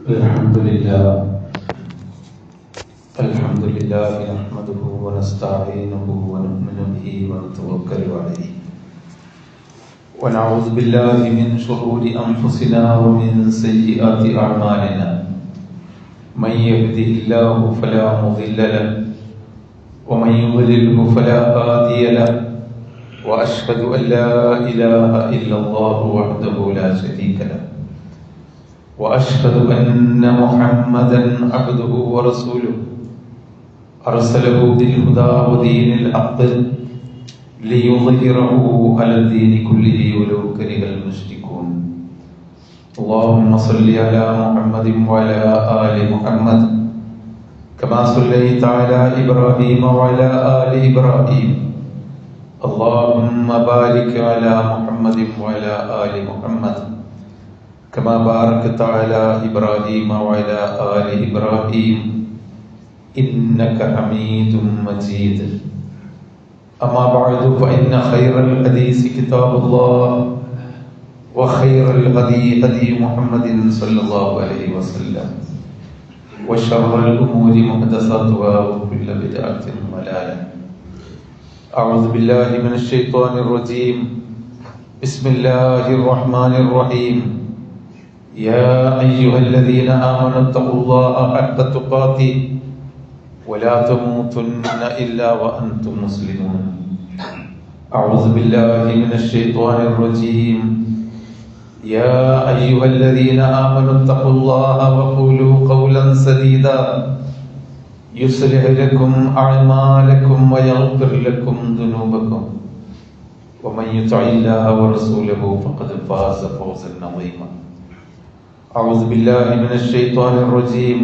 الحمد لله نحمده ونستعينه ونؤمن به ونتوكل عليه ونعوذ بالله من شرور أنفسنا ومن سيئات أعمالنا من يهده الله فلا مضل له ومن يضلله فلا هادي له وأشهد أن لا إله إلا الله وحده لا شريك له وأشهد أن محمدا عبده ورسوله أرسله بالهدى ودين الحق ليظهره على الدين كله ولو كره المشركون اللهم صل على محمد وعلى آل محمد كما صليت على إبراهيم وعلى آل إبراهيم اللهم بارك على محمد وعلى آل محمد كما باركت على إبراهيم وعلى آل إبراهيم إنك حميد مجيد أما بعد فإن خير الحديث كتاب الله وخير الهدي هدي محمد صلى الله عليه وسلم وشر الأمور محدثاتها وكل بدعة ضلالة أعوذ بالله من الشيطان الرجيم بسم الله الرحمن الرحيم يا أيها الذين آمنوا اتقوا الله حق تقاته ولا تموتن إلا وأنتم مسلمون أعوذ بالله من الشيطان الرجيم يا أيها الذين آمنوا اتقوا الله وقولوا قولا سديدا يصلح لكم أعمالكم ويغفر لكم ذنوبكم ومن يطع الله ورسوله فقد فاز فوزا عظيما أعوذ بالله من الشيطان الرجيم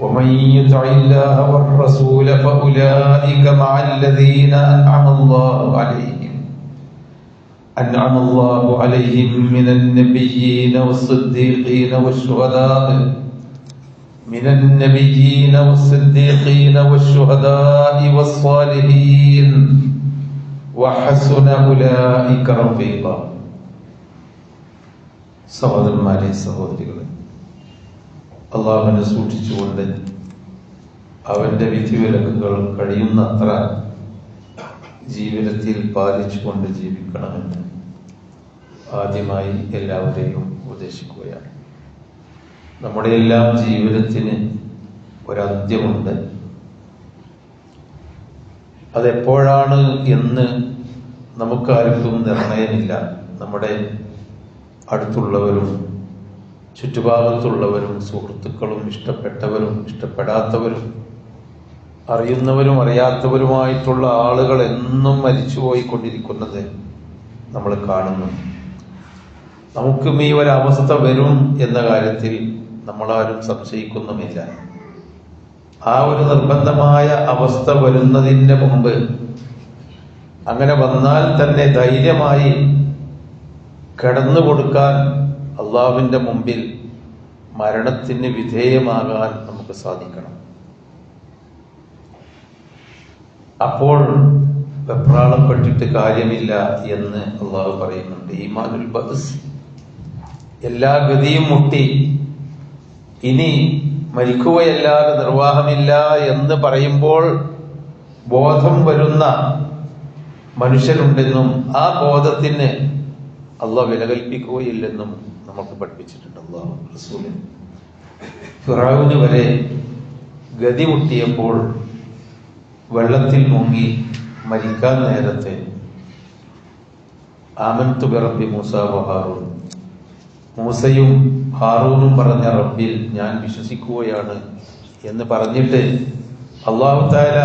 ومن يطع الله والرسول فأولئك مع الذين أنعم الله عليهم من النبيين والصديقين والشهداء والصالحين وحسن أولئك رفيقا സഹോദരന്മാരെ സഹോദരികളെ, അള്ളാഹുവിനെ സൂക്ഷിച്ചുകൊണ്ട് അവന്റെ വിധിവിലക്കുകൾ കഴിയുന്നത്ര ജീവിതത്തിൽ പാലിച്ചുകൊണ്ട് ജീവിക്കണമെന്ന് ആദ്യമായി എല്ലാവരെയും ഉപദേശിക്കുകയാണ്. നമ്മുടെ എല്ലാം ജീവിതത്തിന് ഒരന്ത്യമുണ്ട്. അതെപ്പോഴാണ് എന്ന് നമുക്കാർക്കും നിർണയമില്ല. നമ്മുടെ അടുത്തുള്ളവരും ചുറ്റുഭാഗത്തുള്ളവരും സുഹൃത്തുക്കളും ഇഷ്ടപ്പെട്ടവരും ഇഷ്ടപ്പെടാത്തവരും അറിയുന്നവരും അറിയാത്തവരുമായിട്ടുള്ള ആളുകൾ എന്നും മരിച്ചുപോയിക്കൊണ്ടിരിക്കുന്നത് നമ്മൾ കാണുന്നു. നമുക്കും ഈ ഒരവസ്ഥ വരും എന്ന കാര്യത്തിൽ നമ്മളാരും സംശയിക്കുന്നുമില്ല. ആ ഒരു നിർബന്ധമായ അവസ്ഥ വരുന്നതിന് മുമ്പ്, അങ്ങനെ വന്നാൽ തന്നെ ധൈര്യമായി കടന്നു കൊടുക്കാൻ അള്ളാഹുവിന്റെ മുമ്പിൽ മരണത്തിന് വിധേയമാകാൻ നമുക്ക് സാധിക്കണം. അപ്പോൾ വെപ്രാളപ്പെട്ടിട്ട് കാര്യമില്ല എന്ന് അള്ളാഹു പറയുന്നുണ്ട്. ഈമാനുൽ ബഅസ്, എല്ലാ ഗതിയും മുട്ടി ഇനി മരിക്കുകയല്ലാതെ നിർവാഹമില്ല എന്ന് പറയുമ്പോൾ ബോധം വരുന്ന മനുഷ്യരുണ്ടെന്നും ആ ബോധത്തിന് അള്ളാഹ് വില കൽപ്പിക്കുകയില്ലെന്നും നമുക്ക് പഠിപ്പിച്ചിട്ടുണ്ട് അള്ളാഹു റസൂല്. ഫിറഔന് വരെ ഗതി മുട്ടിയപ്പോൾ വെള്ളത്തിൽ മുങ്ങി മരിക്കാൻ നേരത്തെ ആമൻതു ബിറബ്ബി മൂസ വഹാറൂൻ, മൂസയും ഹാറൂനും പറഞ്ഞ റബ്ബിൽ ഞാൻ വിശ്വസിക്കുകയാണ് എന്ന് പറഞ്ഞിട്ട് അല്ലാഹു തആല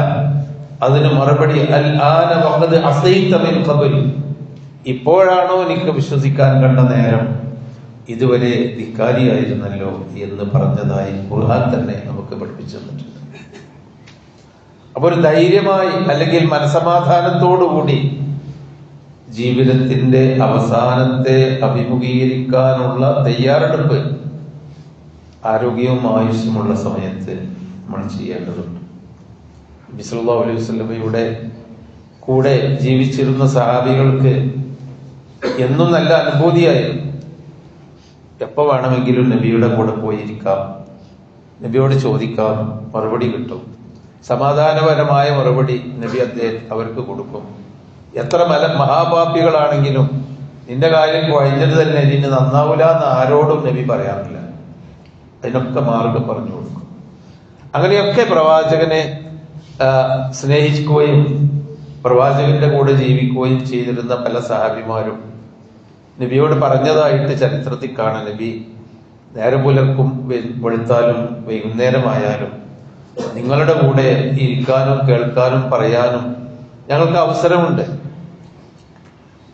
അതിന് മറുപടി അൽ ആന വഖദ് അസൈത മിൻ ഖബൽ, ഇപ്പോഴാണോ എനിക്ക് വിശ്വസിക്കാൻ കണ്ട നേരം, ഇതുവരെ ധിക്കാരിയായിരുന്നല്ലോ എന്ന് പറഞ്ഞതായി ഖുർആൻ തന്നെ നമുക്ക് പഠിപ്പിച്ചു തന്നിട്ടുണ്ട്. അപ്പൊ ഒരു ധൈര്യമായി അല്ലെങ്കിൽ മനസമാധാനത്തോടുകൂടി ജീവിതത്തിന്റെ അവസാനത്തെ അഭിമുഖീകരിക്കാനുള്ള തയ്യാറെടുപ്പ് ആരോഗ്യവും ആയുസ്സുമുള്ള സമയത്ത് നമ്മൾ ചെയ്യേണ്ടതുണ്ട്. നബി സല്ലല്ലാഹു അലൈഹി വസല്ലമയുടെ കൂടെ ജീവിച്ചിരുന്ന സഹാബികൾക്ക് എന്നും നല്ല അനുഭൂതിയായിരുന്നു. എപ്പോൾ വേണമെങ്കിലും നബിയുടെ കൂടെ പോയിരിക്കാം, നബിയോട് ചോദിക്കാം, മറുപടി കിട്ടും. സമാധാനപരമായ മറുപടി നബി അവർക്ക് കൊടുക്കും. എത്ര മഹാപാപികളാണെങ്കിലും നിന്റെ കാര്യം കുഴഞ്ഞത് തന്നെ നിന്നെ നന്നാവൂല എന്ന് ആരോടും നബി പറയാറില്ല. അതിനൊക്കെ മാർഗം പറഞ്ഞു കൊടുക്കും. അങ്ങനെയൊക്കെ പ്രവാചകനെ സ്നേഹിക്കുകയും പ്രവാചകന്റെ കൂടെ ജീവിക്കുകയും ചെയ്തിരുന്ന പല സഹാബിമാരും നബിയോട് പറഞ്ഞതായിട്ട് ചരിത്രത്തിൽ കാണാൻ, നബി നേരം പുലർക്കും വെളുത്താലും വൈകുന്നേരമായാലും നിങ്ങളുടെ കൂടെ ഇരിക്കാനും കേൾക്കാനും പറയാനും ഞങ്ങൾക്ക് അവസരമുണ്ട്.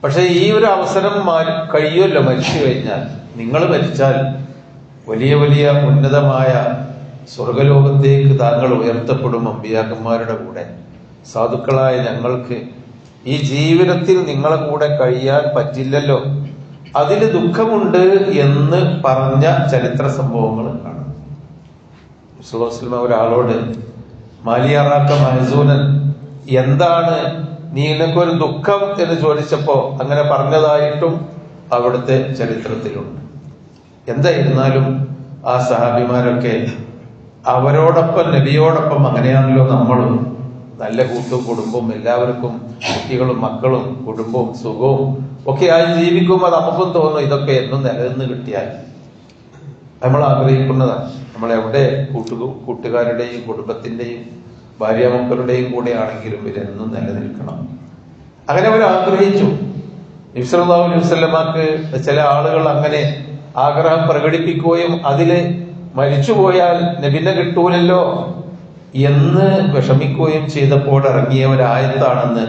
പക്ഷെ ഈ ഒരു അവസരം കഴിയുമല്ലോ മരിച്ചു കഴിഞ്ഞാൽ. നിങ്ങൾ മരിച്ചാൽ വലിയ വലിയ ഉന്നതമായ സ്വർഗലോകത്തേക്ക് താങ്കൾ ഉയർത്തപ്പെടും അമ്പിയാക്കന്മാരുടെ കൂടെ. സാധുക്കളായ ഞങ്ങൾക്ക് ഈ ജീവിതത്തിൽ നിങ്ങളെ കൂടെ കഴിയാൻ പറ്റില്ലല്ലോ, അതിൽ ദുഃഖമുണ്ട് എന്ന് പറഞ്ഞ ചരിത്ര സംഭവങ്ങൾ കാണാം. ഒരാളോട് മാലിയാറാക്ക മഹസൂനൻ, എന്താണ് നിനക്കൊരു ദുഃഖം എന്ന് ചോദിച്ചപ്പോ അങ്ങനെ പറഞ്ഞതായിട്ടും അവിടുത്തെ ചരിത്രത്തിലുണ്ട്. എന്തായിരുന്നാലും ആ സഹാബിമാരൊക്കെ അവരോടൊപ്പം നബിയോടൊപ്പം അങ്ങനെയാണല്ലോ നമ്മളും. നല്ല കൂട്ടും കുടുംബവും, എല്ലാവർക്കും കുട്ടികളും മക്കളും കുടുംബവും സുഖവും ഒക്കെ ആയി ജീവിക്കുമ്പോൾ നമുക്കും തോന്നും ഇതൊക്കെ എന്നും നിലനിന്ന് കിട്ടിയാൽ. നമ്മൾ ആഗ്രഹിക്കുന്നതാണ്. നമ്മളെവിടെ കൂട്ടുകാരുടെയും കുടുംബത്തിന്റെയും ഭാര്യ മക്കളുടെയും കൂടെ ആണെങ്കിലും ഇവരെന്നും നിലനിൽക്കണം. അങ്ങനെ അവർ ആഗ്രഹിച്ചു. നബി സല്ലല്ലാഹു അലൈഹി വസല്ലമക്ക് ചില ആളുകൾ അങ്ങനെ ആഗ്രഹം പ്രകടിപ്പിക്കുകയും അതില് മരിച്ചുപോയാൽ നബിനെ കിട്ടൂലല്ലോ എന്ന് വിഷമിക്കുകയും ചെയ്തപ്പോൾ ഇറങ്ങിയ ഒരായത്താണെന്ന്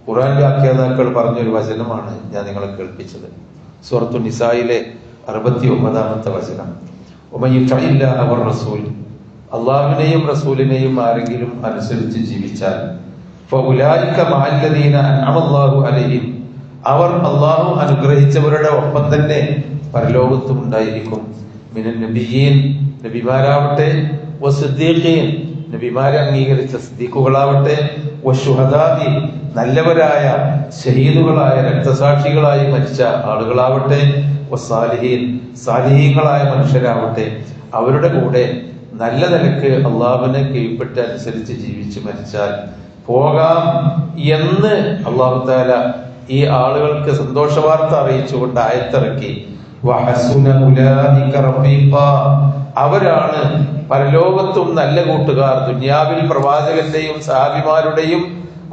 ഖുർആൻ വ്യാഖ്യാതാക്കൾ പറഞ്ഞൊരു വചനമാണ് ഞാൻ നിങ്ങളെ കേൾപ്പിച്ചത്. സൂറത്തു നിസായിലെ 69-ാമത്തെ വചനം. അവർ റസൂൽ, അള്ളാഹുവിനെയും റസൂലിനെയും ആരെങ്കിലും അനുസരിച്ച് ജീവിച്ചാൽ അവർ അള്ളാഹു അനുഗ്രഹിച്ചവരുടെ ഒപ്പം തന്നെ പരലോകത്തും ഉണ്ടായിരിക്കും. മിനൻ നബിയീൻ, നബിമാരാവട്ടെ, വസിദ്ദീഖീൻ, നബിമാരെ അംഗീകരിച്ച സിദ്ദീഖുകളാവട്ടെ, വശുഹദാഇ, നല്ലവരായ ഷഹീദുകളായ രക്തസാക്ഷികളായി മരിച്ച ആളുകളാവട്ടെ, വസാലിഹീൻ, സാലിഹീങ്ങളായ മനുഷ്യരാവട്ടെ, അവരുടെ കൂടെ നല്ല നിലക്ക് അള്ളാഹുവിനെ കീഴ്പ്പെട്ട് അനുസരിച്ച് ജീവിച്ച് മരിച്ചാൽ പോകാം എന്ന് അള്ളാഹു തആല ഈ ആളുകൾക്ക് സന്തോഷവാർത്ത അറിയിച്ചുകൊണ്ട് ആയത്തിറക്കി. അവരാണ് പരലോകത്തും നല്ല കൂട്ടുകാർ. ദുനിയാവിൽ പ്രവാചകന്റെയും സഹാബിമാരുടെയും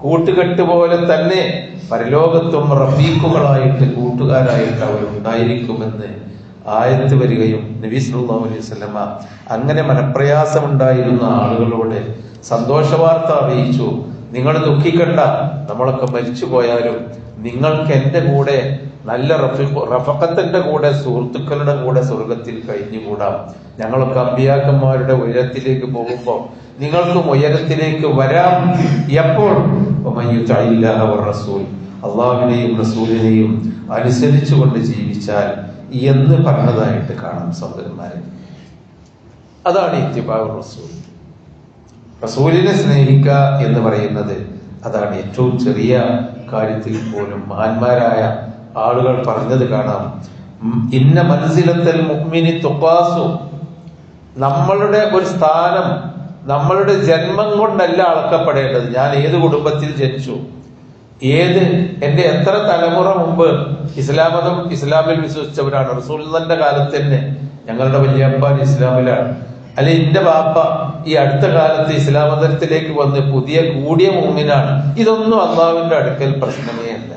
കൂട്ടുകെട്ട് പോലെ തന്നെ പരലോകത്തും റഫീഖുകളായിട്ട് കൂട്ടുകാരായിട്ട് അവരുണ്ടായിരിക്കുമെന്ന് ആയത്ത് വരികയും നബി സല്ലല്ലാഹു അലൈഹി വസല്ലമ അങ്ങനെ മനപ്രയാസമുണ്ടായിരുന്ന ആളുകളോട് സന്തോഷവാർത്ത അറിയിച്ചു. നിങ്ങൾ ദുഃഖിക്കണ്ട, നമ്മളൊക്കെ മരിച്ചു പോയാലും നിങ്ങൾക്ക് എന്റെ കൂടെ നല്ല റഫഖത്തിന്റെ കൂടെ, സുഹൃത്തുക്കളുടെ കൂടെ സ്വർഗത്തിൽ കഴിഞ്ഞുകൂടാം. ഞങ്ങളൊക്കെ അമ്പിയാക്കന്മാരുടെ ഉയരത്തിലേക്ക് പോകുമ്പോൾ നിങ്ങൾക്കും ഉയരത്തിലേക്ക് വരാം. എപ്പോൾ? റസൂൽ, അള്ളാഹുവിനെയും റസൂലിനെയും അനുസരിച്ചുകൊണ്ട് ജീവിച്ചാൽ എന്ന് പറഞ്ഞതായിട്ട് കാണാം സഹോദരന്മാരെ. അതാണ് ഇത്തിബാഉർ റസൂൽ. റസൂലിനെ സ്നേഹിക്കുക എന്ന് പറയുന്നത് അതാണ്. ഏറ്റവും ചെറിയ കാര്യത്തിൽ പോലും മഹാന്മാരായ ആളുകൾ പറഞ്ഞത് കാണാം. ഇന്ന മൻസിലത്തൽ മുഅ്മിനി തുഖാസു, നമ്മളുടെ ഒരു സ്ഥാനം നമ്മളുടെ ജന്മം കൊണ്ടല്ല അളക്കപ്പെടേണ്ടത്. ഞാൻ ഏത് കുടുംബത്തിൽ ജനിച്ചു, എന്റെ എത്ര തലമുറ മുമ്പ് ഇസ്ലാമിൽ വിശ്വസിച്ചവരാണ്. റസൂലുള്ളാഹിന്റെ കാലത്ത് തന്നെ ഞങ്ങളുടെ വല്യപ്പൻ ഇസ്ലാമിലാണ്, അല്ലെ എന്റെ ബാപ്പ ഈ അടുത്ത കാലത്ത് ഇസ്ലാം മതത്തിലേക്ക് വന്ന് കൂടിയ മുഅ്മിനാണ്. ഇതൊന്നും അള്ളാഹുവിന്റെ അടുക്കൽ പ്രശ്നമേ അല്ല.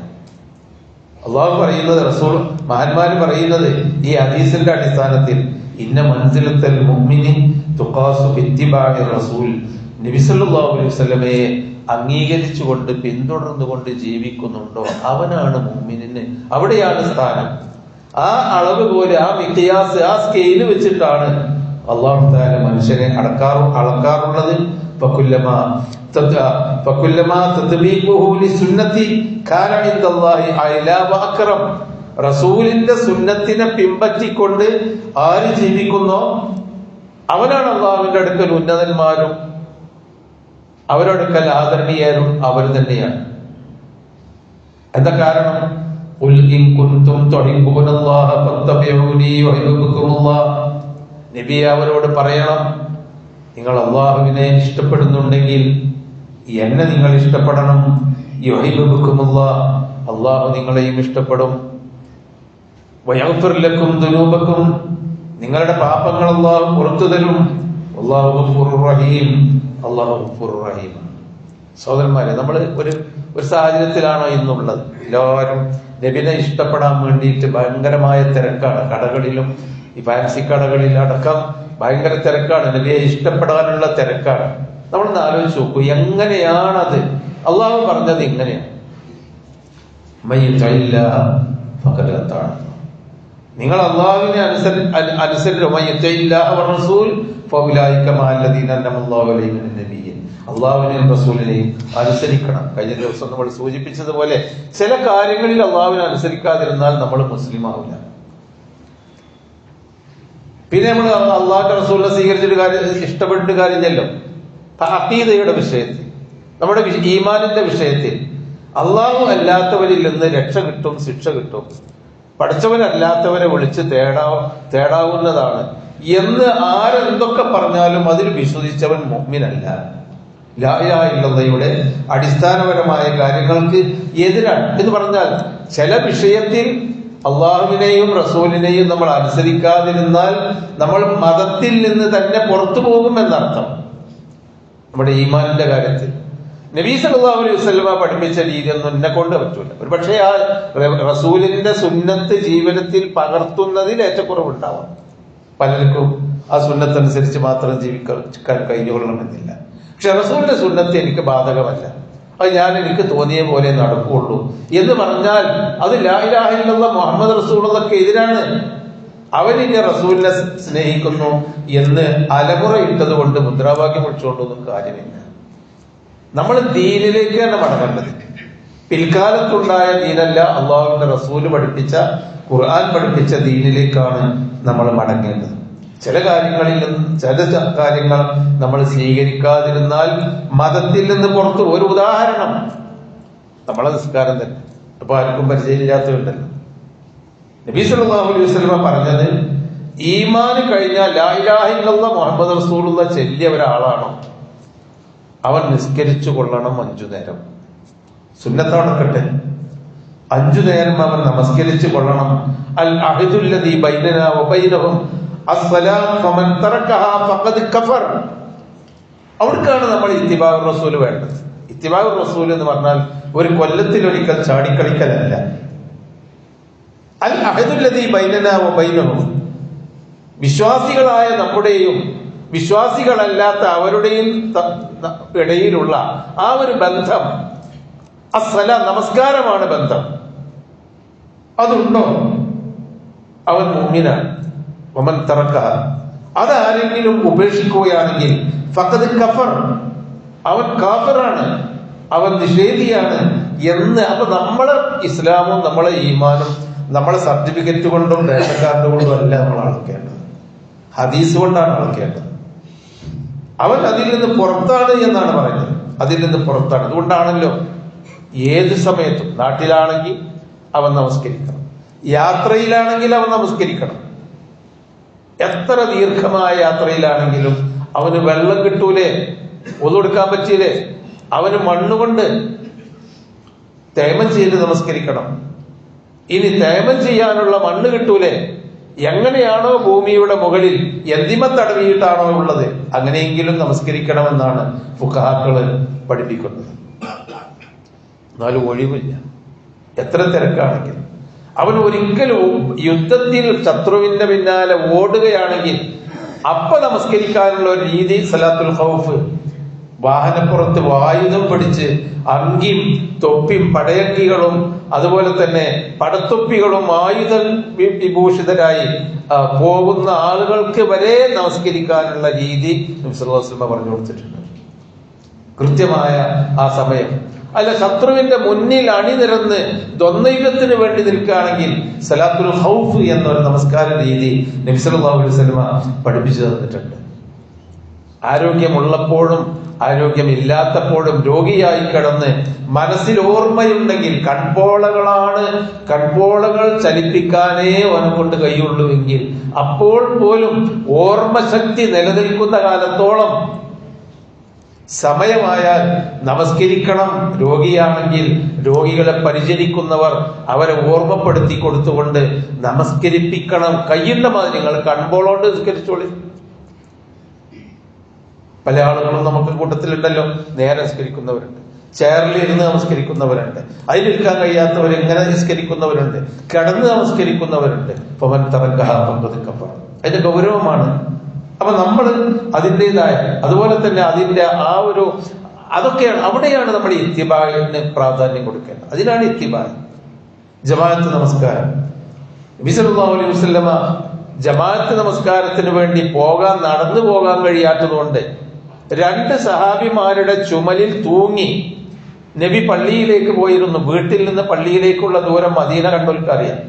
അള്ളാഹു പറയുന്നത്, റസൂൽ മഹാന്മാര് പറയുന്നത് ഈ ഹദീസിന്റെ അടിസ്ഥാനത്തിൽ ഇന്ന മൻസിലത്തൽ മുഅ്മിനി തുഖാസു ബിത്തിബാഇ റസൂൽ, നബി സല്ലല്ലാഹു അലൈഹി വസല്ലമയെ അംഗീകരിച്ചുകൊണ്ട് പിന്തുടർന്നുകൊണ്ട് ജീവിക്കുന്നുണ്ടോ അവനാണ് മുഅ്മിനിന്, അവിടെയാണ് സ്ഥാനം. ആ അളവ് പോലെ, ആ മിഖ്യാസ്, ആ സ്കെയിൽ വെച്ചിട്ടാണ് അല്ലാഹു തആല മനുഷ്യനെ അളക്കാറുള്ളത്. റസൂലിന്റെ സുന്നത്തിനെ പിൻപറ്റിക്കൊണ്ട് ആര് ജീവിക്കുന്നോ അവനാണ് അള്ളാഹുവിന്റെ അടുക്കൽ ഉന്നതന്മാരും അവരുടെ അടുക്കൽ ആദരണീയരും അവർ തന്നെയാണ്. എന്താ കാരണം? ഖുൽ ഇൻ കുൻതും തുഹിബ്ബൂനല്ലാഹ ഫത്തബിഊനി യുഹിബ്ബുകുമുല്ലാഹ്. നബി അവരോട് പറയണം, നിങ്ങൾ അല്ലാഹുവിനെ ഇഷ്ടപ്പെടുന്നുണ്ടെങ്കിൽ എന്നെ നിങ്ങൾ ഇഷ്ടപ്പെടണം. യുഹിബ്ബുകുമുല്ലാഹ്, അല്ലാഹു നിങ്ങളെയും ഇഷ്ടപ്പെടും. വയഗ്ഫിർ ലക്കും ദുനൂബക്കും, നിങ്ങളുടെ പാപങ്ങൾ അല്ലാഹു പുറത്തു തരും. അല്ലാഹു ഗഫൂറുർ റഹീം, അല്ലാഹു ഗഫൂറുർ റഹീം. സഹോദരന്മാരെ, നമ്മൾ ഒരു സാഹചര്യത്തിലാണോ ഇന്നുള്ളത്? എല്ലാവരും നബിനെ ഇഷ്ടപ്പെടാൻ വേണ്ടിയിട്ട് ഭയങ്കരമായ തിരക്കാണ്. കടകളിലും ഈ ഫാൻസി കടകളിലടക്കം ഭയങ്കര തിരക്കാണ്. നബിയെ ഇഷ്ടപ്പെടാനുള്ള തിരക്കാണ്. നമ്മളൊന്ന് ആലോചിച്ച് നോക്കൂ, എങ്ങനെയാണത്? അള്ളാഹു പറഞ്ഞത് ഇങ്ങനെയാണ്, നിങ്ങൾ അള്ളാഹുവിനെ അള്ളാഹുവിനെയും റസൂലിനെയും അനുസരിക്കണം. കഴിഞ്ഞ ദിവസം നമ്മൾ സൂചിപ്പിച്ചതുപോലെ ചില കാര്യങ്ങളിൽ അള്ളാഹുവിനെ അനുസരിക്കാതിരുന്നാൽ നമ്മൾ മുസ്ലിം ആവില്ല. പിന്നെ നമ്മൾ അള്ളാഹുന്റെ റസൂലിനെ സ്വീകരിച്ചിട്ട് ഇഷ്ടപ്പെട്ടിട്ട് കാര്യമില്ലല്ലോ. അഖീദയുടെ വിഷയത്തിൽ, നമ്മുടെ ഈമാനിന്റെ വിഷയത്തിൽ അള്ളാഹു അല്ലാത്തവരിൽ നിന്ന് രക്ഷ കിട്ടും, ശിക്ഷ കിട്ടും. പഠിച്ചവരല്ലാത്തവരെ വിളിച്ച് തേടാവുന്നതാണ് എന്ന് ആരെന്തൊക്കെ പറഞ്ഞാലും അതിൽ വിശ്വസിച്ചവൻ മുഅ്മിനല്ല. ലാ ഇലാഹ ഇല്ലല്ലാഹയുടെ അടിസ്ഥാനപരമായ കാര്യങ്ങൾക്ക് എതിരാണ് എന്ന് പറഞ്ഞാൽ, ചില വിഷയത്തിൽ അള്ളാഹുവിനെയും റസൂലിനെയും നമ്മൾ അനുസരിക്കാതിരുന്നാൽ നമ്മൾ മതത്തിൽ നിന്ന് തന്നെ പുറത്തു പോകും എന്നർത്ഥം. നമ്മുടെ ഈമാനിന്റെ കാര്യത്തിൽ നബി സല്ലല്ലാഹു അലൈഹി വസല്ലമ പഠിപ്പിച്ച രീതിയൊന്നും എന്നെ കൊണ്ട് പറ്റൂല. ഒരു പക്ഷേ ആ റസൂലിന്റെ സുന്നത്ത് ജീവിതത്തിൽ പകർത്തുന്നതിൽ ഏറ്റക്കുറവുണ്ടാവാം. പലർക്കും ആ സുന്നത്തനുസരിച്ച് മാത്രം ജീവിക്കാൻ കഴിഞ്ഞുകൊള്ളണമെന്നില്ല. പക്ഷെ റസൂലിന്റെ സുന്നത്ത് എനിക്ക് ബാധകമല്ല, അത് എനിക്ക് തോന്നിയ പോലെ നടക്കുകയുള്ളൂ എന്ന് പറഞ്ഞാൽ അത് ലാ ഇലാഹ ഇല്ലല്ലാഹ് മുഹമ്മദ് റസൂലുള്ളാഹിക്ക് എതിരാണ്. അവരിനി റസൂലിനെ സ്നേഹിക്കുന്നു എന്ന് അലമുറ ഇട്ടത് കൊണ്ട് മുദ്രാവാക്യം വിളിച്ചുകൊണ്ടൊന്നും കാര്യമില്ല. നമ്മൾ ദീനിലേക്ക് തന്നെ മടങ്ങേണ്ടത്. പിൽക്കാലത്തുണ്ടായ ദീനല്ല, അള്ളാഹുവിന്റെ റസൂല് പഠിപ്പിച്ച, ഖുർആൻ പഠിപ്പിച്ച ദീനിലേക്കാണ് നമ്മൾ മടങ്ങേണ്ടത്. ചില കാര്യങ്ങൾ നമ്മൾ സ്വീകരിക്കാതിരുന്നാൽ മതത്തിൽ നിന്ന് പുറത്തു. ഒരു ഉദാഹരണം, നമ്മളെ നിസ്കാരം തന്നെ. അപ്പൊ ആർക്കും പരിചയമില്ലാത്തതുണ്ടല്ലോ. നബി സല്ലല്ലാഹു അലൈഹി വസല്ലമ പറഞ്ഞത്, ഈമാന് കഴിഞ്ഞാൽ ലാ ഇലാഹ ഇല്ലല്ലാഹ് മുഹമ്മദ് റസൂലുള്ളാഹി ചൊല്ലിയ ഒരാളാണോ അവൻ നിസ്കരിച്ചു കൊള്ളണം 5 നേരം. സുന്നത്താണക്കട്ടെ, 5 നേരം അവൻ നമസ്കരിച്ചു കൊള്ളണം. അൽ അഹ്ദുല്ലദീ ബൈനനാ വബൈനഹും അസ്സലാത്ത് ഫമൻ തറകഹാ ഫഖദ് കഫർ. അവർക്കാണ് നമ്മൾ ഇത്തിബാഉർ റസൂൽ വേണ്ടത്. ഇത്തിബാഉർ റസൂൽ എന്ന് പറഞ്ഞാൽ ഒരു കൊല്ലത്തിലൊരിക്കൽ ചാടിക്കളിക്കലല്ല. അൽ അഹ്ദുല്ലദീ ബൈനനാ വബൈനഹും, വിശ്വാസികളായ നമ്മുടെയും വിശ്വാസികളല്ലാത്ത അവരുടെയും ഇടയിലുള്ള ആ ഒരു ബന്ധം, അസ്സല നമസ്കാരമാണ് ബന്ധം. അതുണ്ടോ അവൻ മുഅ്മിനാണ്. വമൻ തറക്കഹ, അതാരെങ്കിലും ഉപേക്ഷിക്കുകയാണെങ്കിൽ ഫഖദ് കഫർ, അവൻ കാഫിറാണ്, അവൻ നിഷേധിയാണ് എന്ന്. അപ്പൊ നമ്മളെ ഇസ്ലാമും നമ്മളെ ഈമാനും നമ്മളെ സർട്ടിഫിക്കറ്റ് കൊണ്ടും റേഷൻ കാർഡ് കൊണ്ടും അല്ല നമ്മൾ അളക്കേണ്ടത്, ഹദീസ് കൊണ്ടാണ് അളക്കേണ്ടത്. അവൻ അതിൽ നിന്ന് പുറത്താണ് എന്നാണ് പറയുന്നത്, അതിൽ നിന്ന് പുറത്താണ്. അതുകൊണ്ടാണല്ലോ ഏത് സമയത്തും, നാട്ടിലാണെങ്കിൽ അവൻ നമസ്കരിക്കണം, യാത്രയിലാണെങ്കിൽ അവൻ നമസ്കരിക്കണം. എത്ര ദീർഘമായ യാത്രയിലാണെങ്കിലും അവന് വെള്ളം കിട്ടൂലേ, ഒതുകൊടുക്കാൻ പറ്റിയില്ലേ, അവന് മണ്ണുകൊണ്ട് തേമം ചെയ്ത് നമസ്കരിക്കണം. ഇനി തേമം ചെയ്യാനുള്ള മണ്ണ് കിട്ടൂലേ, എങ്ങനെയാണോ ഭൂമിയുടെ മുകളിൽ എന്തിമ തടവിയിട്ടാണോ ഉള്ളത് അങ്ങനെയെങ്കിലും നമസ്കരിക്കണമെന്നാണ് ഫുഖഹാക്കള് പഠിപ്പിക്കുന്നത്. എന്നാലും ഒഴിവില്ല, എത്ര തിരക്കാണെങ്കിലും. അവൻ ഒരിക്കലും യുദ്ധത്തിൽ ശത്രുവിന്റെ പിന്നാലെ ഓടുകയാണെങ്കിൽ അപ്പൊ നമസ്കരിക്കാനുള്ള ഒരു രീതി സലാത്തുൽ ഖൗഫ്, വാഹനപ്പുറത്ത് ആയുധം പിടിച്ച് അങ്കിയും തൊപ്പിയും പടയങ്കികളും അതുപോലെ തന്നെ പടത്തൊപ്പികളും ആയുധ വിഭൂഷിതരായി പോകുന്ന ആളുകൾക്ക് വരെ നമസ്കരിക്കാനുള്ള രീതി നബി സല്ലല്ലാഹു അലൈഹി വസല്ലം പറഞ്ഞു കൊടുത്തിട്ടുണ്ട്. കൃത്യമായ ആ സമയം. അല്ല, ശത്രുവിന്റെ മുന്നിൽ അണിനിരന്ന് ദ്വന്ദ്വയുദ്ധത്തിന് വേണ്ടി നിൽക്കുകയാണെങ്കിൽ സലാത്തുൽ ഖൗഫ് എന്നൊരു നമസ്കാര രീതി നബി സല്ലല്ലാഹു അലൈഹി വസല്ലം പഠിപ്പിച്ചു തന്നിട്ടുണ്ട്. ആരോഗ്യമുള്ളപ്പോഴും ആരോഗ്യമില്ലാത്തപ്പോഴും രോഗിയായി കിടന്ന് മനസ്സിൽ ഓർമ്മയുണ്ടെങ്കിൽ, കൺപോളകൾ ചലിപ്പിക്കാനേ അവനെ കൊണ്ട് കഴിയുള്ളൂവെങ്കിൽ അപ്പോൾ പോലും ഓർമ്മശക്തി നിലനിൽക്കുന്ന കാലത്തോളം സമയമായാൽ നമസ്കരിക്കണം. രോഗിയാണെങ്കിൽ രോഗികളെ പരിചരിക്കുന്നവർ അവരെ ഓർമ്മപ്പെടുത്തി കൊടുത്തുകൊണ്ട് നമസ്കരിപ്പിക്കണം. കഴിയുന്ന മാതിരി നിങ്ങൾ കൺപോളോണ്ട് നിസ്കരിച്ചോളി. പല ആളുകളും നമുക്ക് കൂട്ടത്തിലുണ്ടല്ലോ, നേരെ നിസ്കരിക്കുന്നവരുണ്ട്, ചെയറിലിരുന്ന് നമസ്കരിക്കുന്നവരുണ്ട്, അതിലിരിക്കാൻ കഴിയാത്തവർ എങ്ങനെ നിസ്കരിക്കുന്നവരുണ്ട്, കിടന്ന് നമസ്കരിക്കുന്നവരുണ്ട്. പവൻ തറങ്കഹ പങ്കെടുക്കപ്പെടും. അതിന്റെ ഗൗരവമാണ്. അപ്പൊ നമ്മൾ അതിൻ്റെതായ, അതുപോലെ തന്നെ അതിന്റെ അതൊക്കെയാണ്, അവിടെയാണ് നമ്മൾ ഇത്തിബാഇന് പ്രാധാന്യം കൊടുക്കേണ്ടത്. അതിനാണ് ഇത്തിബാഇ. ജമാഅത്ത് നമസ്കാരം, നബി സല്ലല്ലാഹു അലൈഹി വസല്ലമ ജമാഅത്ത് നമസ്കാരത്തിന് വേണ്ടി നടന്നു പോകാൻ കഴിയാത്തതുകൊണ്ട് 2 സഹാബിമാരുടെ ചുമലിൽ തൂങ്ങി നബി പള്ളിയിലേക്ക് പോയിരുന്നു. വീട്ടിൽ നിന്ന് പള്ളിയിലേക്കുള്ള ദൂരം മദീന കണ്ടോൽക്കറിയാം.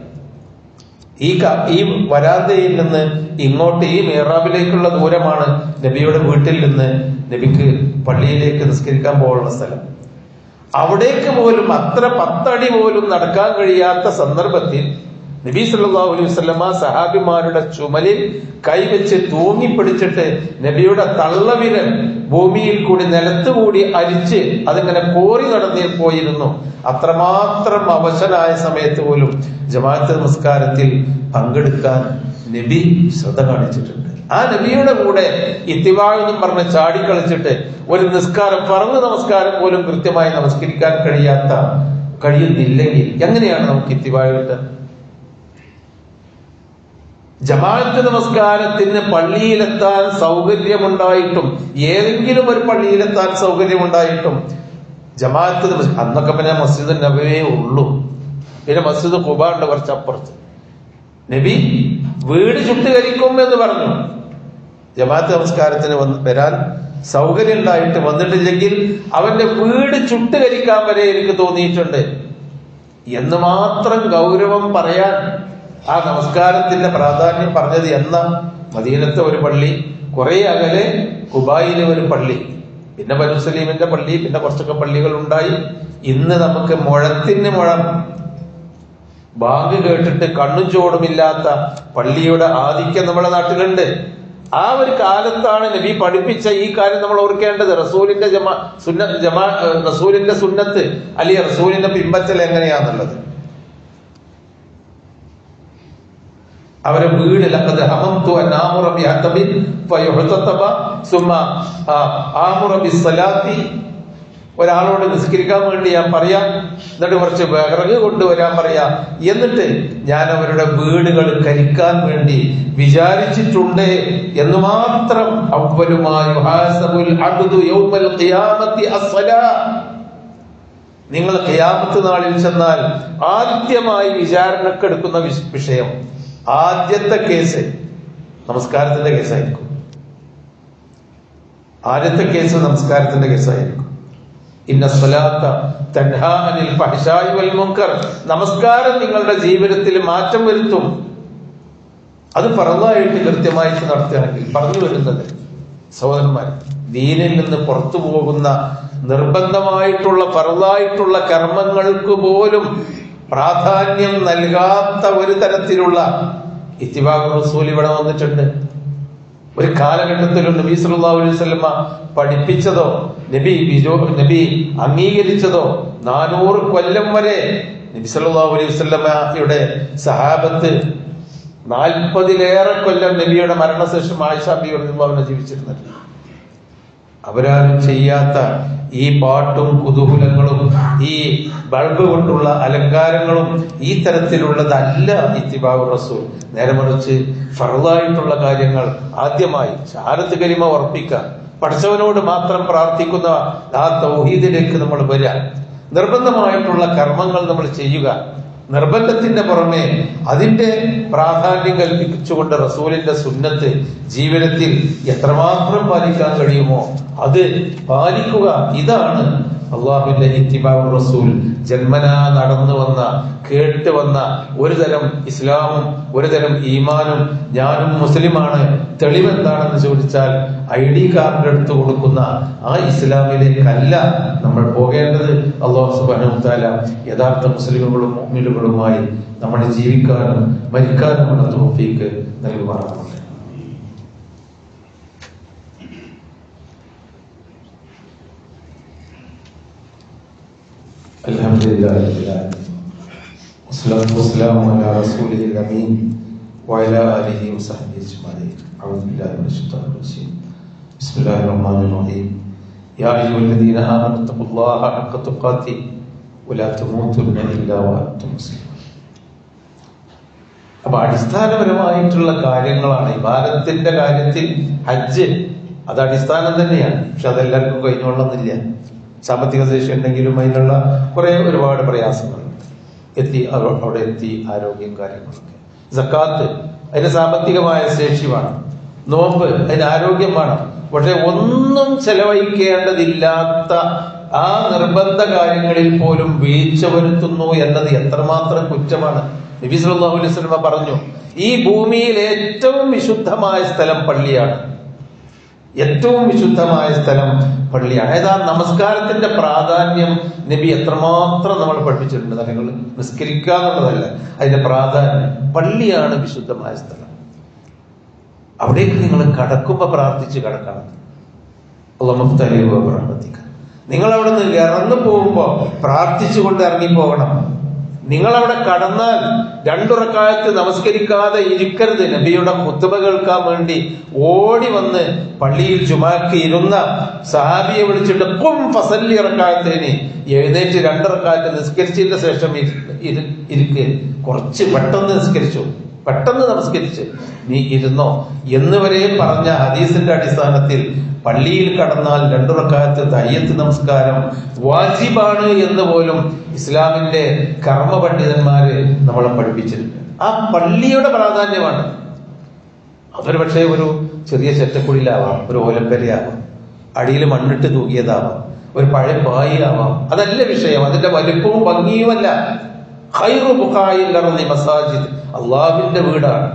ഈ വരാന്തയിൽ നിന്ന് ഇങ്ങോട്ട് ഈ മിഹ്റാബിലേക്കുള്ള ദൂരമാണ് നബിയുടെ വീട്ടിൽ നിന്ന് നബിക്ക് പള്ളിയിലേക്ക് നിസ്കരിക്കാൻ പോകുന്ന സ്ഥലം. അവിടേക്ക് പോലും അത്ര 10 അടി പോലും നടക്കാൻ കഴിയാത്ത സന്ദർഭത്തിൽ നബി സല്ലല്ലാഹു അലൈഹി വസല്ലമ സഹാബിമാരുടെ ചുമലിൽ കൈവച്ച് തൂങ്ങിപ്പിടിച്ചിട്ട് നബിയുടെ തള്ളവിരൽ ഭൂമിയിൽ കൂടി നിലത്തുകൂടി അരിച്ച് അതിങ്ങനെ കോറി നടന്നേ പോയിരുന്നു. അത്രമാത്രം അവശനായ സമയത്ത് പോലും ജമാഅത്ത് നമസ്കാരത്തിൽ പങ്കെടുക്കാൻ നബി ശ്രദ്ധ കാണിച്ചിട്ടുണ്ട്. ആ നബിയുടെ കൂടെ ഇത്തിബാഅെന്നും പറഞ്ഞ് ചാടിക്കളിച്ചിട്ട് ഒരു നിസ്കാരം, ഫർദ് നമസ്കാരം പോലും കൃത്യമായി നമസ്കരിക്കാൻ കഴിയുന്നില്ലെങ്കിൽ എങ്ങനെയാണ് നമുക്ക് ഇത്തിബാഅ് കിട്ടുക? ജമാഅത്ത് നമസ്കാരത്തിന് പള്ളിയിലെത്താൻ സൗകര്യമുണ്ടായിട്ടും, ഏതെങ്കിലും ഒരു പള്ളിയിലെത്താൻ സൗകര്യമുണ്ടായിട്ടും ജമാഅത്ത് അന്നൊക്കെ പിന്നെ മസ്ജിദ് നബവിയേ ഉള്ളൂ. പിന്നെ മസ്ജിദ് ഖുബാ ഉണ്ട് കുറച്ചപ്പുറത്ത്. നബി വീട് ചുട്ടുകരിക്കും എന്ന് പറഞ്ഞു. ജമാഅത്ത് നമസ്കാരത്തിന് വരാൻ സൗകര്യം ഉണ്ടായിട്ട് വന്നിട്ടില്ലെങ്കിൽ അവന്റെ വീട് ചുട്ടുകരിക്കാൻ വരെ എനിക്ക് തോന്നിയിട്ടുണ്ട് എന്ന് മാത്രം ഗൗരവം പറയാൻ ആ നമസ്കാരത്തിന്റെ പ്രാധാന്യം പറഞ്ഞത് എന്ന മദീനത്തെ ഒരു പള്ളി, കുറെ അകലെ ഖുബായിലെ ഒരു പള്ളി, പിന്നെ ബനു സലീമിന്റെ പള്ളി, പിന്നെ കുറച്ചൊക്കെ പള്ളികൾ ഉണ്ടായി. ഇന്ന് നമുക്ക് മുഴത്തിന് മുഴം ബാങ്ക് കേട്ടിട്ട് കണ്ണും ചോടുമില്ലാത്ത പള്ളിയുടെ ആധിക്യം നമ്മുടെ നാട്ടിലുണ്ട്. ആ ഒരു കാലത്താണ് നബി പഠിപ്പിച്ച ഈ കാര്യം നമ്മൾ ഓർക്കേണ്ടത്. റസൂലിന്റെ സുന്നത്ത് അല്ലെങ്കിൽ റസൂലിന്റെ പിമ്പറ്റൽ എങ്ങനെയാന്നുള്ളത്. അവരെ വീട് ഒരാളോട് നിസ്കരിക്കാൻ വേണ്ടി ഞാൻ പറയാം, എന്നിട്ട് കുറച്ച് വിറക് കൊണ്ടുവരാൻ പറയാം, എന്നിട്ട് ഞാൻ അവരുടെ വീടുകൾ കരിക്കാൻ വേണ്ടി വിചാരിച്ചിട്ടുണ്ട് എന്ന് മാത്രം. നിങ്ങൾ ഖിയാമത്ത് നാളിൽ ചെന്നാൽ ആദ്യമായി വിചാരണക്കെടുക്കുന്ന വിഷയം, ആദ്യത്തെ കേസ് നമസ്കാരത്തിന്റെ കേസായിരിക്കും. ആദ്യത്തെ കേസ് നമസ്കാരത്തിന്റെ കേസായിരിക്കും. ഇന്ന സ്വലാത്ത തൻഹാ അനിൽ ഫഹ്ശാഇ വൽ മുൻകർ. നമസ്കാരം നിങ്ങളുടെ ജീവിതത്തിൽ മാറ്റം വരുത്തും. അത് ഫർളായിട്ട് കൃത്യമായിട്ട് നടത്തുകയാണെങ്കിൽ. പറഞ്ഞു വരുന്നത് സഹോദരന്മാർ, ദീനിൽ നിന്ന് പുറത്തു പോകുന്ന നിർബന്ധമായിട്ടുള്ള ഫർളായിട്ടുള്ള കർമ്മങ്ങൾക്ക് പോലും പ്രാധാന്യം നൽകാത്ത ഒരു തരത്തിലുള്ള ഇത്തിബാഉ റസൂൽ ഇവിടെ വന്നിട്ടുണ്ട്. ഒരു കാലഘട്ടത്തിലും നബി സല്ലല്ലാഹു അലൈഹി വസല്ലമ പഠിപ്പിച്ചതോ നബി അംഗീകരിച്ചതോ 400 കൊല്ലം വരെ നബി സല്ലല്ലാഹു അലൈഹി വസല്ലമയുടെ സഹാബത്ത് 40-ലേറെ കൊല്ലം നബിയുടെ മരണശേഷം ആയിഷ ബിബി റളിയല്ലാഹു അൻഹ ജീവിച്ചിരുന്നത്. അവരാരും ചെയ്യാത്ത ഈ പാട്ടും കുതൂഹലങ്ങളും ഈ ബൾബ് കൊണ്ടുള്ള അലങ്കാരങ്ങളും ഈ തരത്തിലുള്ളതല്ല ഇത്തിബാഉ റസൂൽ. നേരെ മറിച്ച് ഫർളായിട്ടുള്ള കാര്യങ്ങൾ ആദ്യമായി ഷഹാദത്ത് കലിമ ഉറപ്പിക്കുക, പടച്ചവനോട് മാത്രം പ്രാർത്ഥിക്കുന്ന ആ തൗഹീദിലേക്ക് നമ്മൾ വരിക, നിർബന്ധമായിട്ടുള്ള കർമ്മങ്ങൾ നമ്മൾ ചെയ്യുക. നിർബന്ധത്തിന്റെ പുറമെ അതിന്റെ പ്രാധാന്യം കൽപ്പിച്ചുകൊണ്ട് റസൂലിന്റെ സുന്നത്ത് ജീവിതത്തിൽ എത്രമാത്രം പാലിക്കാൻ കഴിയുമോ അത് പാലിക്കുക. ഇതാണ് അള്ളാഹുവിന്റെ ഇത്തിബാഉർ റസൂൽ ജന്മനാ നടന്നു വന്ന കേട്ട് വന്ന ഒരു തരം ഇസ്ലാമും ഒരു തരം ഈമാനും ഞാനും മുസ്ലിമാണ് തെളിവെന്താണെന്ന് ചോദിച്ചാൽ ID കാർഡ് എടുത്തു കൊടുക്കുന്ന ആ ഇസ്ലാമിലേക്കല്ല നമ്മൾ പോകേണ്ടത്. അല്ലാഹു സുബ്ഹാനഹു വ തആല യഥാർത്ഥ മുസ്ലിമുകളും മുഅ്മിനുകളുമായി നമ്മൾ ജീവിക്കാനും മരിക്കാനുമുള്ള തൗഫീഖ് നൽകുമാറാകട്ടെ. അൽഹംദുലില്ലാഹി റബ്ബിൽ ആലമീൻ വസ്സലാത്തു വസ്സലാമു അലാ റസൂലിൽ അമീൻ വഅലാ ആലിഹി വസഹ്ബിഹി അജ്മഈൻ. അഊദു ബില്ലാഹി മിനശ് ശൈത്വാനിർ റജീം. ബിസ്മില്ലാഹിർ റഹ്മാനിർ റഹീം. യാ അയ്യുഹല്ലദീന ആമനൂ തഖുല്ലാഹ ഹഖ്ക തുഖാതിഹി വലാ തമൂതുന്ന ഇല്ലാ വഅൻതും മുസ്ലിമൂൻ. അപ്പൊ അടിസ്ഥാനപരമായിട്ടുള്ള കാര്യങ്ങളാണ് ഇബാദത്തിന്റെ കാര്യത്തിൽ. ഹജ്ജ് അത് അടിസ്ഥാനം തന്നെയാണ്. പക്ഷെ അതെല്ലാവർക്കും കഴിഞ്ഞോളന്നില്ല. സാമ്പത്തിക ശേഷി ഉണ്ടെങ്കിലും അതിനുള്ള ഒരുപാട് പ്രയാസങ്ങളുണ്ട്. അവിടെ എത്തി ആരോഗ്യം കാര്യങ്ങളൊക്കെ. സക്കാത്ത് അതിന് സാമ്പത്തികമായ ശേഷി വേണം. നോമ്പ് അതിന് ആരോഗ്യം വേണം. പക്ഷെ ഒന്നും ചെലവഴിക്കേണ്ടതില്ലാത്ത ആ നിർബന്ധ കാര്യങ്ങളിൽ പോലും വീഴ്ച വരുത്തുന്നു എന്നത് എത്രമാത്രം കുറ്റമാണ്. നബി സല്ലല്ലാഹു അലൈഹി വസല്ലം പറഞ്ഞു, ഈ ഭൂമിയിൽ ഏറ്റവും വിശുദ്ധമായ സ്ഥലം പള്ളിയാണ്. ഏറ്റവും വിശുദ്ധമായ സ്ഥലം പള്ളിയാണ്. ഏതാ നമസ്കാരത്തിന്റെ പ്രാധാന്യം നബി എത്രമാത്രം നമ്മൾ പഠിപ്പിച്ചിട്ടുണ്ട്. നിങ്ങൾ നിസ്കരിക്കുക എന്നുള്ളതല്ല, അതിന്റെ പ്രാധാന്യം. പള്ളിയാണ് വിശുദ്ധമായ സ്ഥലം. അവിടേക്ക് നിങ്ങൾ കടക്കുമ്പോ പ്രാർത്ഥിച്ച് കടക്കണം. നിങ്ങൾ അവിടെ നിന്ന് ഇറങ്ങി പോകുമ്പോ പ്രാർത്ഥിച്ചുകൊണ്ട് ഇറങ്ങിപ്പോകണം. നിങ്ങളവിടെ കടന്നാൽ 2 റക്അത്ത് നമസ്കരിക്കാതെ ഇരിക്കരുത്. നബിയുടെ ഖുത്ബ കേൾക്കാൻ വേണ്ടി ഓടി വന്ന് പള്ളിയിൽ ജുമാക്ക് ഇരുന്ന സഹാബിയെ വിളിച്ചിട്ട് ഖും ഫസല്ലി റക്അത്തൈനി, എഴുന്നേറ്റ് 2 റക്അത്ത് നിസ്കരിച്ചതിന് ശേഷം ഇരിക്ക്, കുറച്ച് പെട്ടെന്ന് നിസ്കരിച്ചു, പെട്ടെന്ന് നമസ്കരിച്ച് നീ ഇരുന്നോ എന്ന് വരെ പറഞ്ഞ ഹദീസിന്റെ അടിസ്ഥാനത്തിൽ പള്ളിയിൽ കടന്നാൽ 2 റക്അത്ത് തഹിയ്യത്ത് നമസ്കാരം വാജിബാണ് എന്ന് പോലും ഇസ്ലാമിന്റെ കർമ്മ പണ്ഡിതന്മാര് നമ്മളെ പഠിപ്പിച്ചിട്ടുണ്ട്. ആ പള്ളിയുടെ പ്രാധാന്യമാണ്. അതൊരു പക്ഷേ ഒരു ചെറിയ ചെറ്റക്കുടിയിലാവാം, ഒരു ഓലപ്പരയാവാം, അടിയിൽ മണ്ണിട്ട് തൂക്കിയതാവാം, ഒരു പഴയ പായി ആവാം. അതല്ല വിഷയം. അതിന്റെ വലിപ്പവും ഭംഗിയുമല്ല. ഖൈറു ബുഖാഇൽ അർളി മസാജിദ്, അള്ളാഹുവിന്റെ വീടാണ്.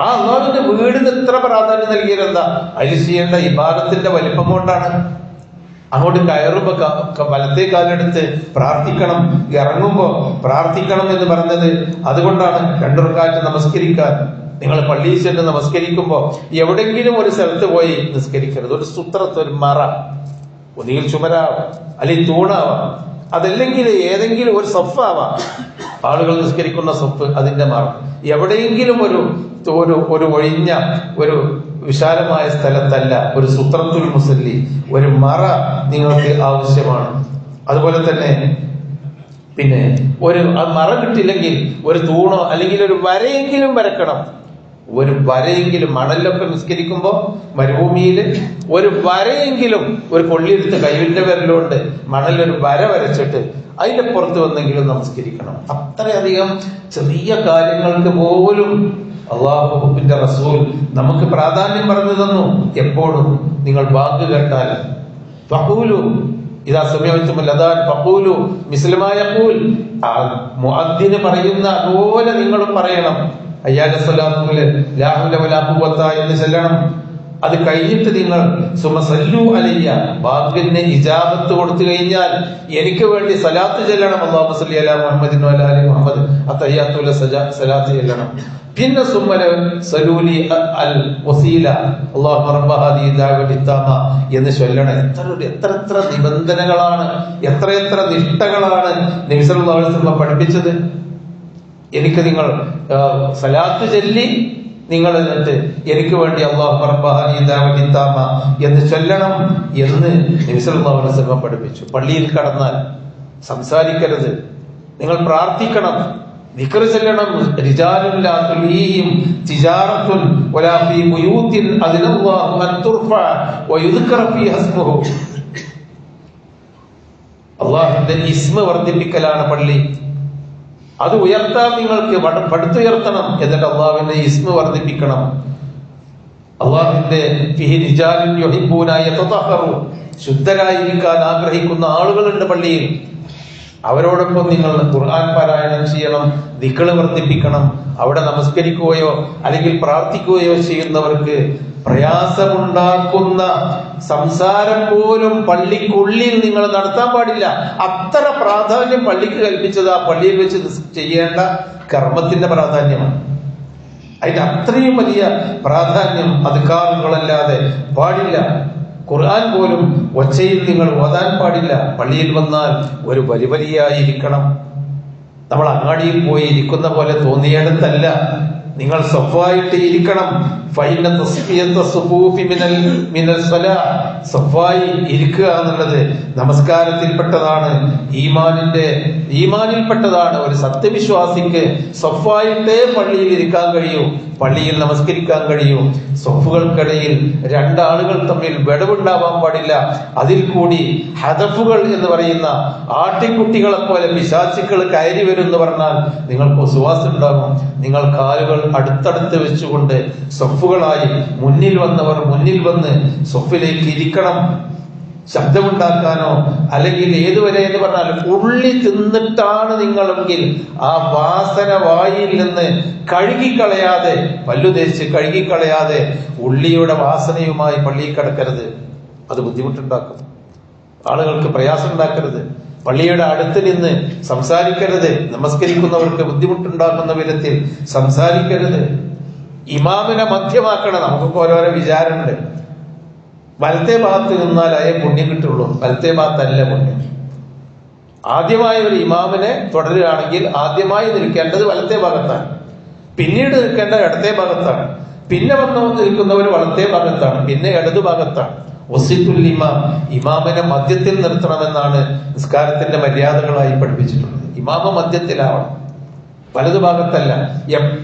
ആ അള്ളാഹുവിന്റെ വീടിന് എത്ര പ്രാധാന്യം നൽകിയത് എന്താ? അതിൽ ചെയ്യേണ്ട ഇബാദത്തിന്റെ വലിപ്പം കൊണ്ടാണ്. അങ്ങോട്ട് കയറുമ്പോ വലത്തേ കാലെടുത്ത് പ്രാർത്ഥിക്കണം, ഇറങ്ങുമ്പോ പ്രാർത്ഥിക്കണം എന്ന് പറഞ്ഞത് അതുകൊണ്ടാണ്. 2 റക്അത്ത് നമസ്കരിക്കാൻ നിങ്ങൾ പള്ളിയിൽ ചെന്ന് നമസ്കരിക്കുമ്പോ എവിടെങ്കിലും ഒരു സ്ഥലത്ത് പോയി നിസ്കരിക്കരുത്. ഒരു സൂത്രത്ത്, ഒരു മറ, ഒന്നുകിൽ ചുമരാവാം അല്ലെങ്കിൽ തൂണാവാം, അതല്ലെങ്കിൽ ഏതെങ്കിലും ഒരു സഫാവാം. ആളുകൾ നിസ്കരിക്കുന്ന സഫ്, അതിന്റെ മറ. എവിടെയെങ്കിലും ഒരു ഒഴിഞ്ഞ ഒരു വിശാലമായ സ്ഥലത്തല്ല, ഒരു സുത്രത്തുൽ മുസല്ലി, ഒരു മറ നിങ്ങൾക്ക് ആവശ്യമാണ്. അതുപോലെ തന്നെ പിന്നെ ഒരു മറ കിട്ടില്ലെങ്കിൽ ഒരു തൂണോ അല്ലെങ്കിൽ ഒരു വരയെങ്കിലും വരക്കണം. ഒരു വരയെങ്കിലും, മണലൊക്കെ നിസ്കരിക്കുമ്പോ മരുഭൂമിയിൽ ഒരു വരയെങ്കിലും, ഒരു കൊള്ളിയെടുത്ത് കൈവിന്റെ വിരലുകൊണ്ട് മണലൊരു വര വരച്ചിട്ട് അതിന്റെ പുറത്ത് വന്നെങ്കിലും നമസ്കരിക്കണം. അത്രയധികം ചെറിയ കാര്യങ്ങൾക്ക് പോലും അള്ളാഹുവിന്റെ റസൂൽ നമുക്ക് പ്രാധാന്യം പറഞ്ഞു തന്നു. എപ്പോഴും നിങ്ങൾ ബാങ്ക് കേട്ടാൽ ഫഖൂലു ഇദാ സമഅ്തുമുൽ അദാൻ ഫഖൂലു മിസ്ല മാ യഖൂൽ, മുഅദ്ദിൻ പറയുന്ന അതുപോലെ നിങ്ങളും പറയണം. ഹയ്യാല സ്വലാത്തുൽ ലാ ഹൗല വലാ ഖുവത എന്ന് ചൊല്ലണം. അത് കഴിഞ്ഞിട്ട് നിങ്ങൾ സുമസല്ലു അലയ്യ, ബാങ്കിന് ഇജാബത്ത് കൊടുത്തു കഴിഞ്ഞാൽ എനിക്ക് വേണ്ടി സലാത്ത് ചെല്ലണം. അല്ലാഹുമ്മ സല്ലി അലാ മുഹമ്മദിൻ വഅലാ ആലി മുഹമ്മദ്, അത്തഹിയ്യാത്തുൽ സലാത്ത് ചെല്ലണം. പിന്നെ സുമ്മല സലൂലി അൽ വസീല അല്ലാഹുമ്മ റബ്ബ ഹാദിഹി ദഅവതി തമ്മ എന്ന് ചൊല്ലണം. എത്ര നിബന്ധനകളാണ്, എത്ര നിഷ്ഠകളാണ് നബി സല്ലല്ലാഹു അലൈഹി വസല്ലം പഠിപ്പിച്ചത്. എനിക്ക് നിങ്ങൾ സലാത്ത് ചൊല്ലി നിങ്ങൾ എന്നിട്ട് എനിക്ക് വേണ്ടി അല്ലാഹുമ്മ റബ്ബ ഹാദിഹി ദഅവതി തമ്മ എന്ന് ചൊല്ലണം എന്ന് നബി സല്ലല്ലാഹു അലൈഹി വസല്ലം പഠിപ്പിച്ചു. പള്ളിയിൽ കടന്നാൽ സംസാരിക്കരുത്, നിങ്ങൾ പ്രാർത്ഥിക്കണം, ദിക്ർ ചൊല്ലണം. റിജാലുൻ ലാ തുൽഹീഹിം തിജാറത്തുൻ വലാ ഫീ ബുയൂത്തിൻ അദ്നല്ലാഹു അൻ തുർഫഅ വയുദ്കറ ഫീഹാ ഇസ്മുഹു. അല്ലാഹുവിന്റെ ഇസ്മ വർദ്ധിപ്പിക്കലാണ് പള്ളി. അത് ഉയർത്താൻ നിങ്ങൾക്ക് പടുത്തുയർത്തണം. എന്നിട്ട് അള്ളാഹുവിന്റെ ഇസ്മ വർദ്ധിപ്പിക്കണം. അള്ളാഹുവിന്റെ ഫീഹി റിജാലുൻ യുഹിബ്ബൂന യതതഹറു, ശുദ്ധരായിരിക്കാൻ ആഗ്രഹിക്കുന്ന ആളുകളുണ്ട് പള്ളിയിൽ. അവരോടൊപ്പം നിങ്ങൾ ഖുർആൻ പാരായണം ചെയ്യണം, ദിക്ർ വർദ്ധിപ്പിക്കണം. അവിടെ നമസ്കരിക്കുകയോ അല്ലെങ്കിൽ പ്രാർത്ഥിക്കുകയോ ചെയ്യുന്നവർക്ക് പ്രയാസമുണ്ടാക്കുന്ന സംസാരം പോലും പള്ളിക്കുള്ളിൽ നിങ്ങൾ നടത്താൻ പാടില്ല. അത്ര പ്രാധാന്യം പള്ളിക്ക് കൽപ്പിച്ചത് ആ പള്ളിയിൽ വെച്ച് ചെയ്യേണ്ട കർമ്മത്തിന്റെ പ്രാധാന്യമാണ്. അതിന് അത്രയും വലിയ പ്രാധാന്യം അദ്കാറുകളല്ലാതെ പാടില്ല. ഖുർആൻ പോലും ഒച്ചയിൽ നിങ്ങൾ ഓതാൻ പാടില്ല. പള്ളിയിൽ വന്നാൽ ഒരു വലിയായിരിക്കണം. നമ്മൾ അങ്ങാടിയിൽ പോയി ഇരിക്കുന്ന പോലെ തോന്നിയിടത്തല്ല, നിങ്ങൾ സഫായിട്ട് ഇരിക്കണം. സഫായി ഇരിക്കുക എന്നുള്ളത് നമസ്കാരത്തിൽപ്പെട്ടതാണ്, ഈമാനിൽപ്പെട്ടതാണ്. ഒരു സത്യവിശ്വാസിക്ക് സഫായിട്ടേ പള്ളിയിൽ ഇരിക്കാൻ കഴിയൂ, പള്ളിയിൽ നമസ്കരിക്കാൻ കഴിയൂ. സഫുകൾക്കിടയിൽ രണ്ടാളുകൾ തമ്മിൽ വിടവുണ്ടാവാൻ പാടില്ല. അതിൽ കൂടി ഹദഫുകൾ എന്ന് പറയുന്ന ആട്ടിക്കുട്ടികളെ പോലെ പിശാചുക്കൾ കയറി വരും എന്ന് പറഞ്ഞാൽ നിങ്ങൾക്ക് സുവാസം ഉണ്ടാകും. നിങ്ങൾ കാലുകൾ അടുത്തടുത്ത് വെച്ചുകൊണ്ട് സഫുകളായി മുന്നിൽ വന്നവർ മുന്നിൽ വന്ന് സഫിലേക്ക് ഇരിക്കണം. ശബ്ദമുണ്ടാക്കാനോ അല്ലെങ്കിൽ ഏതുവരെ എന്ന് പറഞ്ഞാൽ ഉള്ളി തിന്നിട്ടാണ് നിങ്ങളെങ്കിൽ ആ വാസന വായിൽ നിന്ന് കഴുകിക്കളയാതെ, പല്ലുതേച്ച് കഴുകിക്കളയാതെ ഉള്ളിയുടെ വാസനയുമായി പള്ളിയിൽ കിടക്കരുത്. അത് ബുദ്ധിമുട്ടുണ്ടാക്കും, ആളുകൾക്ക് പ്രയാസം ഉണ്ടാക്കരുത്. പള്ളിയുടെ അടുത്ത് നിന്ന് സംസാരിക്കരുത്. നമസ്കരിക്കുന്നവർക്ക് ബുദ്ധിമുട്ടുണ്ടാക്കുന്ന വിധത്തിൽ സംസാരിക്കരുത്. ഇമാമിനെ മധ്യമാക്കണം. നമുക്കൊക്കെ ഓരോരോ വിചാരമുണ്ട്. വലത്തെ ഭാഗത്ത് നിന്നാൽ അയേ പുണ്യം കിട്ടുള്ളൂ, വലത്തെ ഭാഗത്തല്ല പുണ്യം. ആദ്യമായി ഒരു ഇമാമിനെ തുടരുകയാണെങ്കിൽ ആദ്യമായി നിൽക്കേണ്ടത് വലത്തെ ഭാഗത്താണ്, പിന്നീട് നിൽക്കേണ്ട ഇടത്തെ ഭാഗത്താണ്, പിന്നെ വന്ന് നിൽക്കുന്നവർ വലത്തെ ഭാഗത്താണ്, പിന്നെ ഇടതു ഭാഗത്താണ്. വസിത്തുൽ ഇമാം, ഇമാമിനെ മധ്യത്തിൽ നിർത്തണമെന്നാണ് നിസ്കാരത്തിന്റെ മര്യാദകളായി പഠിപ്പിച്ചിട്ടുള്ളത്. ഇമാമ മധ്യത്തിലാവണം, വലതു ഭാഗത്തല്ല.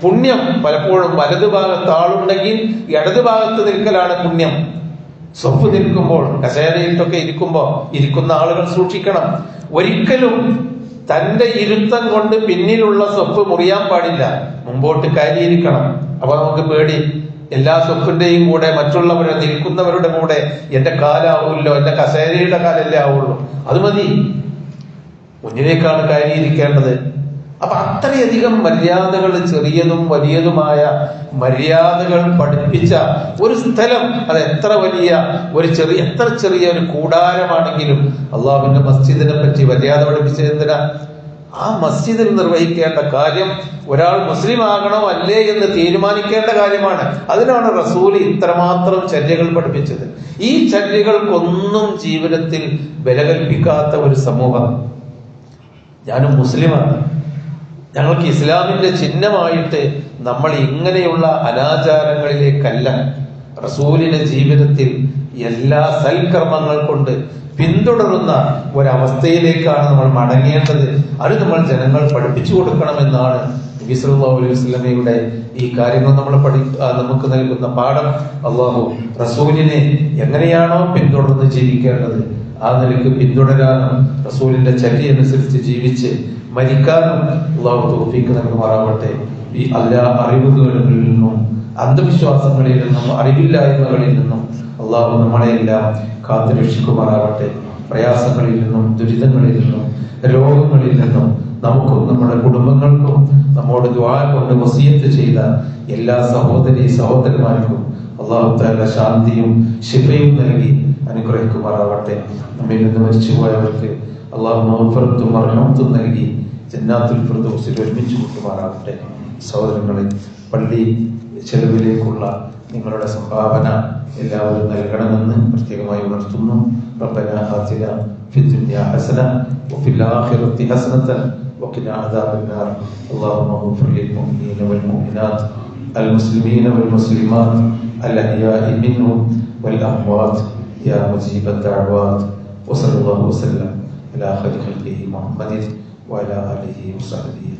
പുണ്യം പലപ്പോഴും വലതു ഭാഗത്ത് ആളുണ്ടെങ്കിൽ ഇടതു ഭാഗത്ത് നിൽക്കലാണ് പുണ്യം. സ്വപ്പ് നിൽക്കുമ്പോൾ, കസേരയിട്ടൊക്കെ ഇരിക്കുന്ന ആളുകൾ സൂക്ഷിക്കണം. ഒരിക്കലും തന്റെ ഇരുത്തം കൊണ്ട് പിന്നിലുള്ള സ്വപ്പ് മുറിയാൻ പാടില്ല, മുമ്പോട്ട് കയറിയിരിക്കണം. അപ്പൊ നമുക്ക് പേടി, എല്ലാ സ്വപ്പിന്റെയും കൂടെ മറ്റുള്ളവരെ നിൽക്കുന്നവരുടെ കൂടെ എന്റെ കാലാവൂല്ലോ, എന്റെ കസേരയുടെ കാലല്ലേ ആവുള്ളൂ, അത് മതി, മുന്നിലേക്കാണ് കയറിയിരിക്കേണ്ടത്. അപ്പൊ അത്രയധികം മര്യാദകൾ, ചെറിയതും വലിയതുമായ മര്യാദകൾ പഠിപ്പിച്ച ഒരു സ്ഥലം, അത് എത്ര ചെറിയ ഒരു കൂടാരമാണെങ്കിലും അള്ളാഹുവിന്റെ മസ്ജിദിനെ പറ്റി മര്യാദ പഠിപ്പിച്ചത് എന്തിനാ? ആ മസ്ജിദിൽ നിർവഹിക്കേണ്ട കാര്യം ഒരാൾ മുസ്ലിം ആകണോ അല്ലേ എന്ന് തീരുമാനിക്കേണ്ട കാര്യമാണ്. അതിനാണ് റസൂൽ ഇത്രമാത്രം ചര്യകൾ പഠിപ്പിച്ചത്. ഈ ചര്യകൾക്കൊന്നും ജീവിതത്തിൽ ബലകൽപ്പിക്കാത്ത ഒരു സമൂഹം. ഞാനും മുസ്ലിമാണ്, ഞങ്ങൾക്ക് ഇസ്ലാമിന്റെ ചിഹ്നമായിട്ട് നമ്മൾ ഇങ്ങനെയുള്ള അനാചാരങ്ങളിലേക്കല്ല, റസൂലിന്റെ ജീവിതത്തിൽ എല്ലാ സൽക്കർമ്മങ്ങൾ കൊണ്ട് പിന്തുടരുന്ന ഒരവസ്ഥയിലേക്കാണ് നമ്മൾ മടങ്ങേണ്ടത്. അത് നമ്മൾ ജനങ്ങൾ പഠിപ്പിച്ചു കൊടുക്കണമെന്നാണ് നബി സല്ലല്ലാഹു അലൈഹി വസല്ലമയുടെ ഈ കാര്യങ്ങൾ നമ്മൾ നമുക്ക് നൽകുന്ന പാഠം. അല്ലാഹു റസൂലിനെ എങ്ങനെയാണോ പിന്തുടർന്ന് ജീവിക്കേണ്ടത് ആ നിലയ്ക്ക് പിന്തുടരാനും റസൂലിന്റെ ചര്യ അനുസരിച്ച് ജീവിച്ച് മരിക്കാനും അല്ലാഹു തൗഫീഖ് നൽകുമാറാവട്ടെ. ഈ എല്ലാ അറിവുകളിൽ നിന്നും, അന്ധവിശ്വാസങ്ങളിൽ നിന്നും, അറിവില്ലായ്മകളിൽ നിന്നും അല്ലാഹു നമ്മളെല്ലാം കാത്തു രക്ഷിക്കുമാറാവട്ടെ. പ്രയാസങ്ങളിൽ നിന്നും, ദുരിതങ്ങളിൽ നിന്നും, രോഗങ്ങളിൽ നിന്നും നമുക്കും നമ്മുടെ കുടുംബങ്ങൾക്കും നമ്മോട് ദുആ കൊണ്ട് വസിയത്ത് ചെയ്ത എല്ലാ സഹോദരന്മാർക്കും അല്ലാഹു തആല ശാന്തിയും ശിഫയും നൽകി അനുഗ്രഹിക്കുമാറാവട്ടെ. നമ്മിൽ നിന്ന് മരിച്ചുപോയവർക്ക് അല്ലാഹു മഗ്ഫിറത്തും റഹ്മത്തും നൽകി ജന്നാത്തുൽ ഫിർദൗസിൽ ഒരുമിച്ച് കൂട്ടുമാറാവട്ടെ. സഹോദരങ്ങളെ, പള്ളി ചെലവിലേക്കുള്ള നിങ്ങളുടെ സംഭാവന എല്ലാവരും നൽകണമെന്ന് പ്രത്യേകമായി ഉണർത്തുന്നു. റബ്ബനാ ആതിനാ ഫിദ്ദുനിയാ ഹസന വഫിൽ ആഖിറതി ഹസനതൻ വഖിനാ അദാബന്നാർ. അല്ലാഹുമ്മ ഗ്ഫിർ ലിൽ മുഅ്മിനീന വൽ മുഅ്മിനാത്ത് അൽ മുസ്ലിമീന വൽ മുസ്ലിമാത്ത് അൽ അഹ്യാഇ മിൻഹും വൽ അംവാത്ത് യാ മുജീബ ദഅവാത്ത്. വസല്ലല്ലാഹു വസല്ലം അലാ ഖൈരി ഖൽഖിഹി മുഹമ്മദിൻ വഅലാ ആലിഹി വസഹ്ബിഹി.